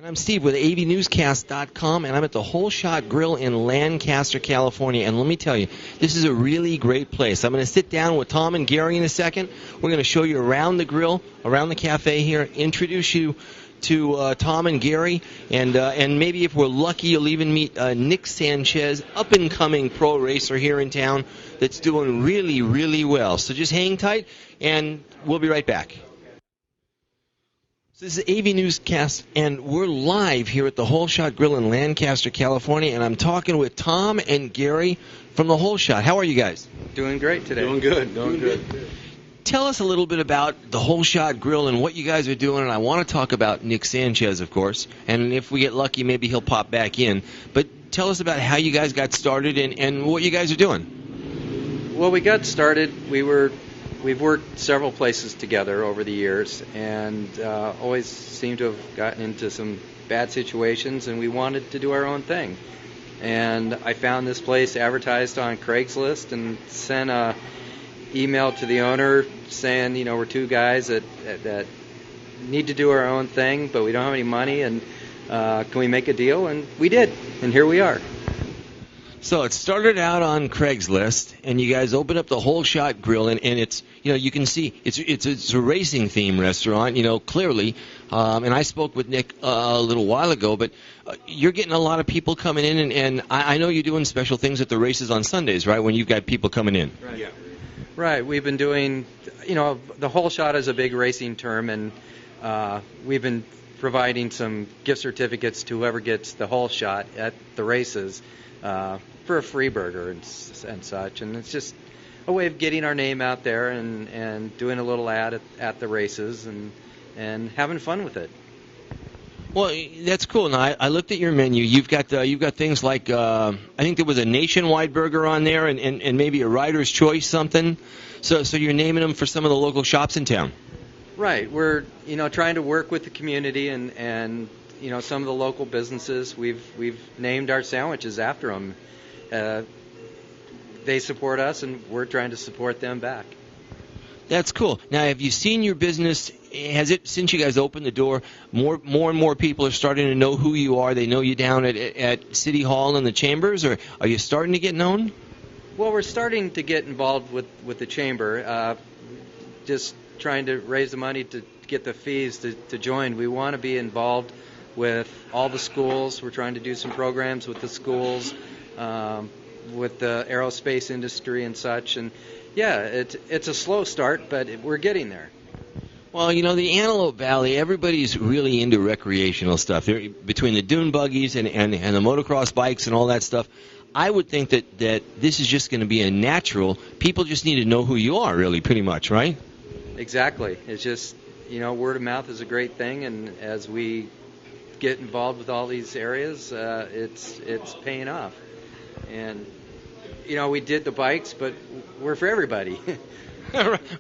And I'm Steve with AVNewsCast.com, and I'm at the Holeshot Grill in Lancaster, California. And let me tell you, this is a really great place. I'm going to sit down with Tom and Gary in a second. We're going to show you around the grill, around the cafe here, introduce you to Tom and Gary, and maybe if we're lucky, you'll even meet Nick Sanchez, up-and-coming pro racer here in town that's doing really, really well. So just hang tight, and we'll be right back. This is AV Newscast, and we're live here at the Holeshot Grill in Lancaster, California, and I'm talking with Tom and Gary from the Holeshot. How are you guys? Doing great today. Doing good. Doing good. Tell us a little bit about the Holeshot Grill and what you guys are doing, and I want to talk about Nick Sanchez, of course, and if we get lucky, maybe he'll pop back in. But tell us about how you guys got started and what you guys are doing. Well, we got started. We've worked several places together over the years, and always seemed to have gotten into some bad situations, and we wanted to do our own thing. And I found this place advertised on Craigslist and sent a email to the owner saying, you know, we're two guys that need to do our own thing, but we don't have any money, and can we make a deal? And we did, and here we are. So it started out on Craigslist, and you guys opened up the Holeshot Grill, and it's, you know, you can see it's a racing theme restaurant, you know, clearly. And I spoke with Nick a little while ago, but you're getting a lot of people coming in, and I know you're doing special things at the races on Sundays, right? When you've got people coming in. Right. Yeah. Right. We've been doing, you know, the Holeshot is a big racing term, and we've been providing some gift certificates to whoever gets the Holeshot at the races. For a free burger and such, and it's just a way of getting our name out there and doing a little ad at the races and having fun with it. Well, that's cool. Now I looked at your menu. You've got things like I think there was a nationwide burger on there and maybe a rider's choice something. So you're naming them for some of the local shops in town. Right. We're trying to work with the community and some of the local businesses. We've named our sandwiches after them. They support us, and we're trying to support them back. That's cool. Now, have you seen your business? Has it, since you guys opened the door, more and more people are starting to know who you are? They know you down at City Hall and the chambers, or are you starting to get known? Well, we're starting to get involved with the chamber. Just trying to raise the money to get the fees to join. We want to be involved with all the schools. We're trying to do some programs with the schools, with the aerospace industry and such. And yeah, it's a slow start, but we're getting there. Well, you know, the Antelope Valley, everybody's really into recreational stuff. Between the dune buggies and the motocross bikes and all that stuff, I would think that this is just going to be a natural. People just need to know who you are, really, pretty much, right? Exactly. It's just, word of mouth is a great thing, and as we get involved with all these areas, it's paying off. And we did the bikes, but we're for everybody.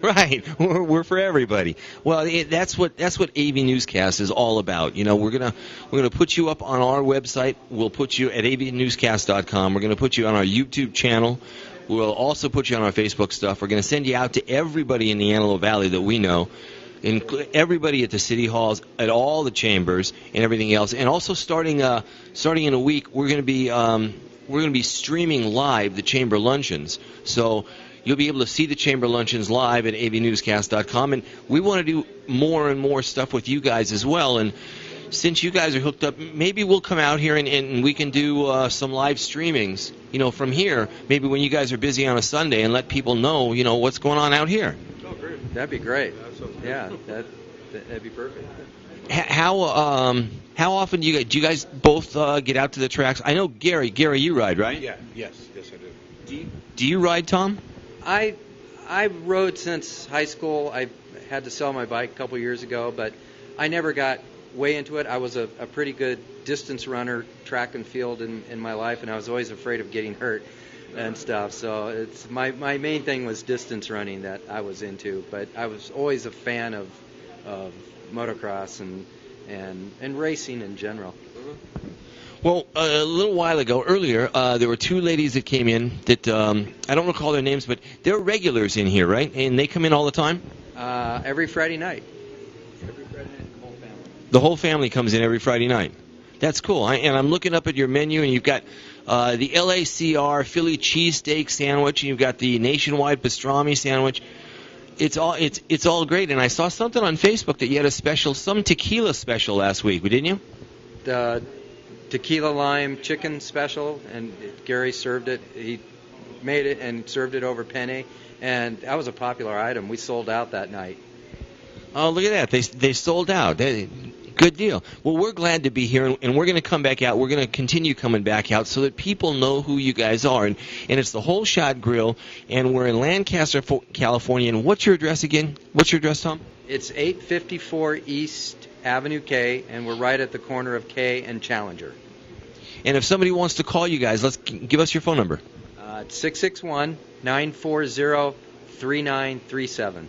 Right, we're for everybody. Well, that's what AV Newscast is all about. We're gonna put you up on our website. We'll put you at AVNewsCast.com. We're gonna put you on our YouTube channel. We'll also put you on our Facebook stuff. We're gonna send you out to everybody in the Antelope Valley that we know. Everybody at the city halls, at all the chambers, and everything else. And also starting in a week, we're going to be streaming live the chamber luncheons. So you'll be able to see the chamber luncheons live at avnewscast.com. And we want to do more and more stuff with you guys as well. And since you guys are hooked up, maybe we'll come out here and we can do some live streamings. From here, maybe when you guys are busy on a Sunday, and let people know, what's going on out here. Oh, great. That'd be great. Yeah, that'd be perfect. How often do you guys both get out to the tracks? I know Gary, you ride, right? Yeah, yes, I do. Do you ride, Tom? I rode since high school. I had to sell my bike a couple years ago, but I never got way into it. I was a pretty good distance runner, track and field in my life, and I was always afraid of getting hurt and stuff. So it's my main thing was distance running that I was into, but I was always a fan of motocross and racing in general. Well, a little while ago, earlier, there were two ladies that came in that I don't recall their names, but they're regulars in here, right? And they come in all the time? Every Friday night. Every Friday night, the whole family. The whole family comes in every Friday night. That's cool. And I'm looking up at your menu, and you've got the LACR Philly cheesesteak sandwich, and you've got the nationwide pastrami sandwich. It's all great. And I saw something on Facebook that you had a special, some tequila special last week, didn't you? The tequila lime chicken special, and Gary served it. He made it and served it over penne, and that was a popular item. We sold out that night. Oh, look at that. They sold out. Good deal. Well, we're glad to be here, and we're going to come back out. We're going to continue coming back out so that people know who you guys are. And it's the Holeshot Grill, and we're in Lancaster, California. And what's your address again? What's your address, Tom? It's 854 East Avenue K, and we're right at the corner of K and Challenger. And if somebody wants to call you guys, give us your phone number. It's 661-940-3937.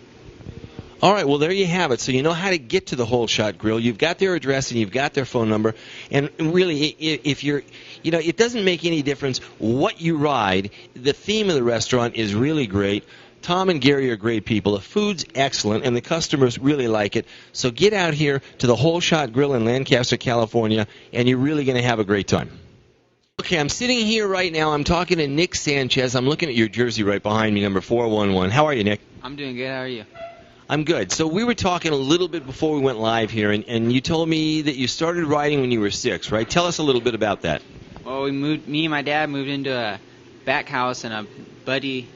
All right, well, there you have it. So you know how to get to the Holeshot Grill. You've got their address and you've got their phone number. And really, if you're, it doesn't make any difference what you ride. The theme of the restaurant is really great. Tom and Gary are great people. The food's excellent, and the customers really like it. So get out here to the Holeshot Grill in Lancaster, California, and you're really going to have a great time. Okay, I'm sitting here right now. I'm talking to Nick Sanchez. I'm looking at your jersey right behind me, number 411. How are you, Nick? I'm doing good. How are you? I'm good. So we were talking a little bit before we went live here, and you told me that you started riding when you were 6, right? Tell us a little bit about that. Well, me and my dad moved into a back house, and a buddy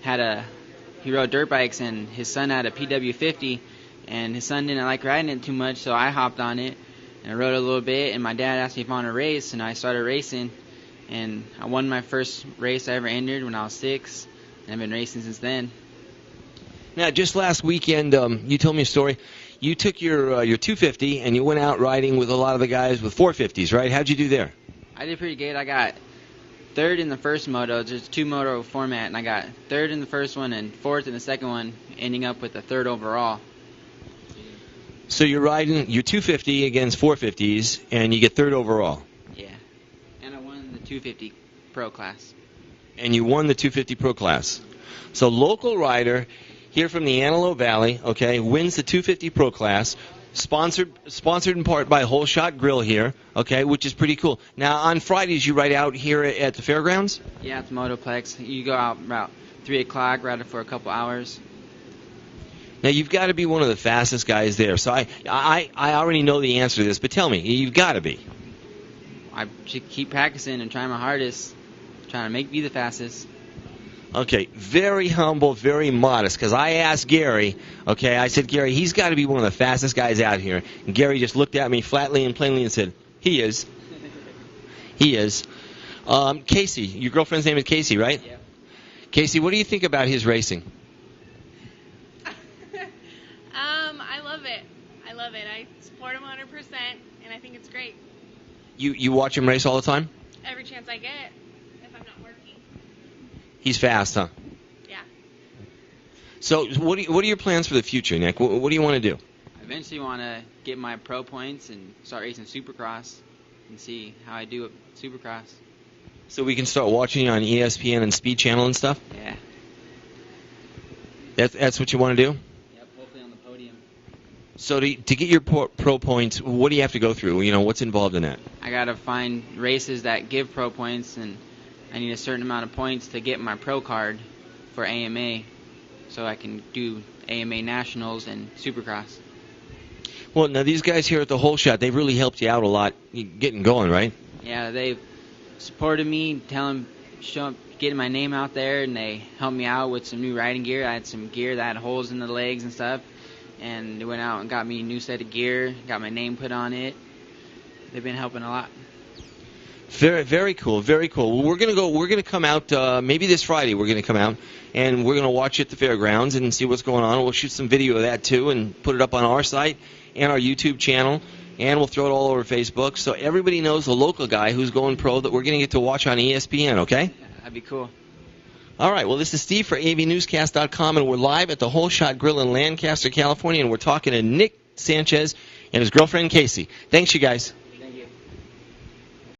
he rode dirt bikes, and his son had a PW50, and his son didn't like riding it too much, so I hopped on it, and I rode it a little bit, and my dad asked me if I wanted to race, and I started racing, and I won my first race I ever entered when I was 6, and I've been racing since then. Now, just last weekend, you told me a story. You took your 250 and you went out riding with a lot of the guys with 450s, right? How'd you do there? I did pretty good. I got third in the first moto. There's 2 moto format, and I got third in the first one and fourth in the second one, ending up with a third overall. So you're riding your 250 against 450s, and you get third overall. Yeah, and I won the 250 pro class. And you won the 250 pro class. So local rider here from the Antelope Valley, okay, wins the 250 Pro Class, sponsored in part by Holeshot Grill here, okay, which is pretty cool. Now, on Fridays, you ride out here at the fairgrounds? Yeah, it's Motoplex. You go out about 3 o'clock, ride it for a couple hours. Now, you've got to be one of the fastest guys there. So I already know the answer to this, but tell me, you've got to be. I should keep practicing and trying my hardest, trying to be the fastest. Okay, very humble, very modest, because I asked Gary, okay, I said, Gary, he's got to be one of the fastest guys out here. And Gary just looked at me flatly and plainly and said, he is. He is. Casey, your girlfriend's name is Casey, right? Yeah. Casey, what do you think about his racing? I love it. I love it. I support him 100%, and I think it's great. You watch him race all the time? Every chance I get, if I'm not working. He's fast, huh? Yeah. So what are your plans for the future, Nick? What do you want to do? I eventually want to get my pro points and start racing Supercross and see how I do at Supercross. So we can start watching you on ESPN and Speed Channel and stuff? Yeah. That's what you want to do? Yep, hopefully on the podium. So to get your pro points, what do you have to go through? What's involved in that? I got to find races that give pro points, and I need a certain amount of points to get my pro card for AMA so I can do AMA Nationals and Supercross. Well, now these guys here at the Holeshot, they've really helped you out a lot getting going, right? Yeah, they've supported me, getting my name out there, and they helped me out with some new riding gear. I had some gear that had holes in the legs and stuff, and they went out and got me a new set of gear, got my name put on it. They've been helping a lot. Very, very cool, very cool. Well, we're gonna come out maybe this Friday. We're gonna come out and we're gonna watch at the fairgrounds and see what's going on. We'll shoot some video of that too and put it up on our site and our YouTube channel, and we'll throw it all over Facebook so everybody knows the local guy who's going pro that we're gonna get to watch on ESPN. Okay? Yeah, that'd be cool. All right. Well, this is Steve for AVNewsCast.com, and we're live at the Holeshot Grill in Lancaster, California, and we're talking to Nick Sanchez and his girlfriend Casey. Thanks, you guys.